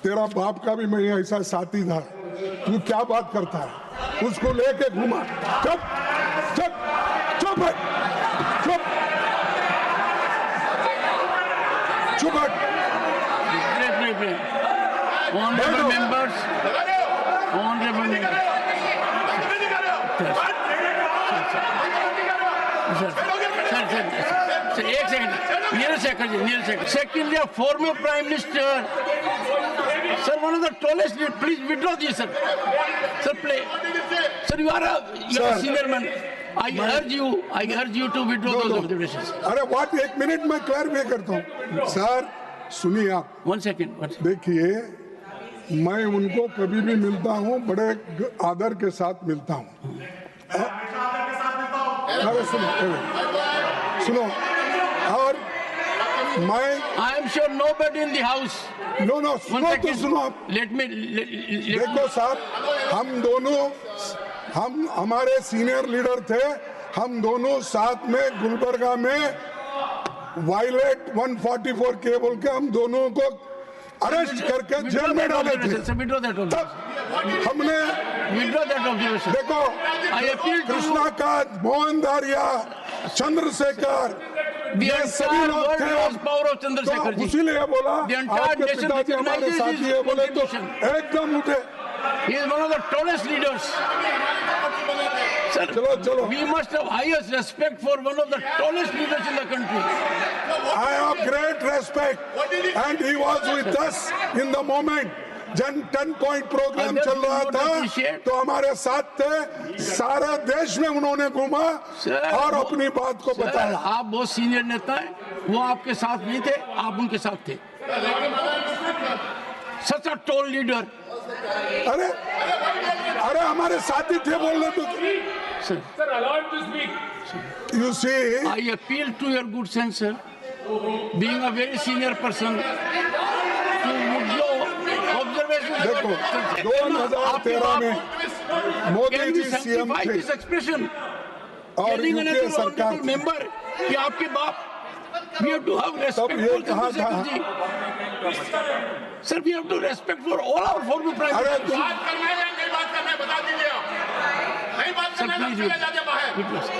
तेरा बाप का भी मैं ऐसा साथी था। तू क्या बात करता है? उसको लेके घुमा। चुप चुप चुप है, चुप चुप है। Honorable members, honorable members. Sir, एक second, Neeraj Shekhar ji, Neeraj Shekhar. Secondly, a former Prime Minister, sir, one of the tallest. Please withdraw this, sir. Sir, play. Sir, you are a senior man. I urge you to withdraw those observations. अरे what, एक minute में clarify करता हूँ। Sir सुनिए आप, One second. देखिए मैं उनको कभी भी मिलता हूँ, बड़े आदर के साथ मिलता हूँ। अरे सुनो और मैं I am sure nobody in the house. No सुनो तो सुनो आप। देखो साहब, हम दोनों हमारे सीनियर लीडर थे, हम दोनों साथ में गुलबर्गा में वायलेट 144 के बोल के हम दोनों को अरेस्ट करके जेल में डाले थे। हमने देखो कृष्णा कांत, मोहन दारिया, चंद्रशेखर, ये सभी लोग थे। तो इसीलिए बोला आपके पिताजी हमारे साथी है, बोले तो एकदम उठे। He is one of the tallest leaders. Sir, चलो we must have highest respect for one of the tallest leaders in the country. I have great respect and he was with us in the moment जब 10 point programme चल रहा था तो हमारे साथ थे। सारा देश में उन्होंने घूमा और अपनी बात को बताया। आप बहुत सीनियर नेता हैं, वो आपके साथ नहीं थे, आप उनके साथ थे। Such a tall leader. अरे हमारे साथी थे बोलने तो। Sir, allow him to speak. You see, I appeal to your good sense, sir. Being a very senior person, to withdraw observations. देखो 2013 में मोदी जी सीएम थे This expression. और यूपीए सरकार थी। मेंबर कि आपके बाप, we have to have respect तब ये कहा था, sir, we have to respect for all our former prime ministers. बात करना है या नहीं बात करना है, बता दीजिए आप। नहीं बात Sir, करना है, please चले जाइए बाहर। withdraw, sir.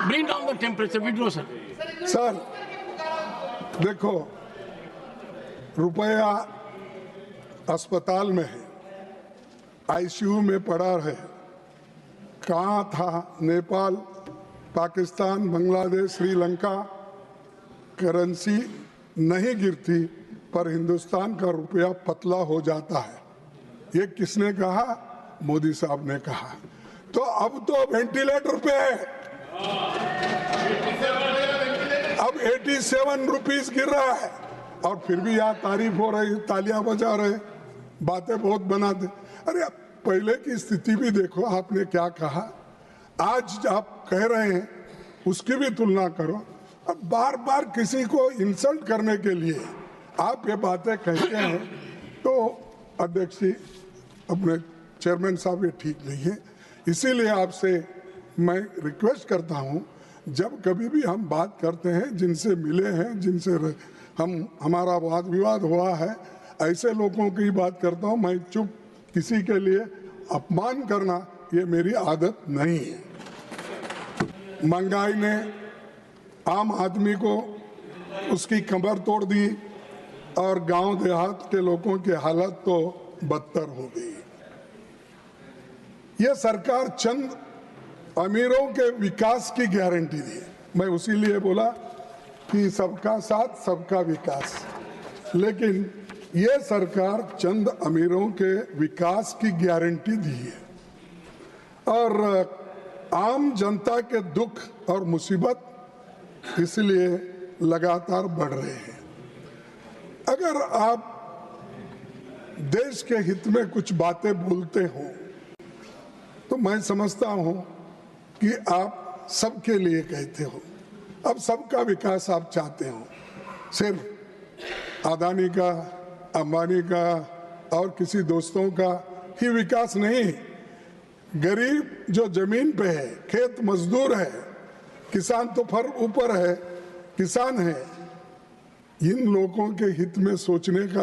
Bring down the temperature. Withdraw, sir. Sir देखो रुपया अस्पताल में है, आईसीयू में पड़ा है। कहाँ था? नेपाल, पाकिस्तान, बांग्लादेश, श्रीलंका। करेंसी नहीं गिरती पर हिंदुस्तान का रुपया पतला हो जाता है। ये किसने कहा? मोदी साहब ने कहा। तो अब तो वेंटिलेटर पे है, अब 87 रुपीस गिर रहा है और फिर भी यहाँ तारीफ हो रही, तालियां बजा रहे, बातें बहुत बनाते। अरे पहले की स्थिति भी देखो, आपने क्या कहा, आज आप कह रहे हैं, उसकी भी तुलना करो। अब बार बार किसी को इंसल्ट करने के लिए आप ये बातें कहते हैं तो अध्यक्ष जी, अपने चेयरमैन साहब, ये ठीक नहीं है। इसीलिए आपसे मैं रिक्वेस्ट करता हूँ, जब कभी भी हम बात करते हैं, जिनसे मिले हैं, जिनसे हमारा वाद विवाद हुआ है, ऐसे लोगों की बात करता हूँ मैं। चुप किसी के लिए अपमान करना ये मेरी आदत नहीं है। महंगाई ने आम आदमी को उसकी कमर तोड़ दी और गांव देहात के लोगों की हालत तो बदतर हो गई। ये सरकार चंद अमीरों के विकास की गारंटी दी। मैं उसीलिए बोला कि सबका साथ सबका विकास, लेकिन ये सरकार चंद अमीरों के विकास की गारंटी दी है और आम जनता के दुख और मुसीबत इसलिए लगातार बढ़ रहे हैं। अगर आप देश के हित में कुछ बातें बोलते हो तो मैं समझता हूं कि आप सबके लिए कहते हो। अब सबका विकास आप चाहते हो, सिर्फ अदानी का, अंबानी का और किसी दोस्तों का ही विकास नहीं। गरीब जो जमीन पे है, खेत मजदूर है, किसान तो फर ऊपर है, किसान है, इन लोगों के हित में सोचने का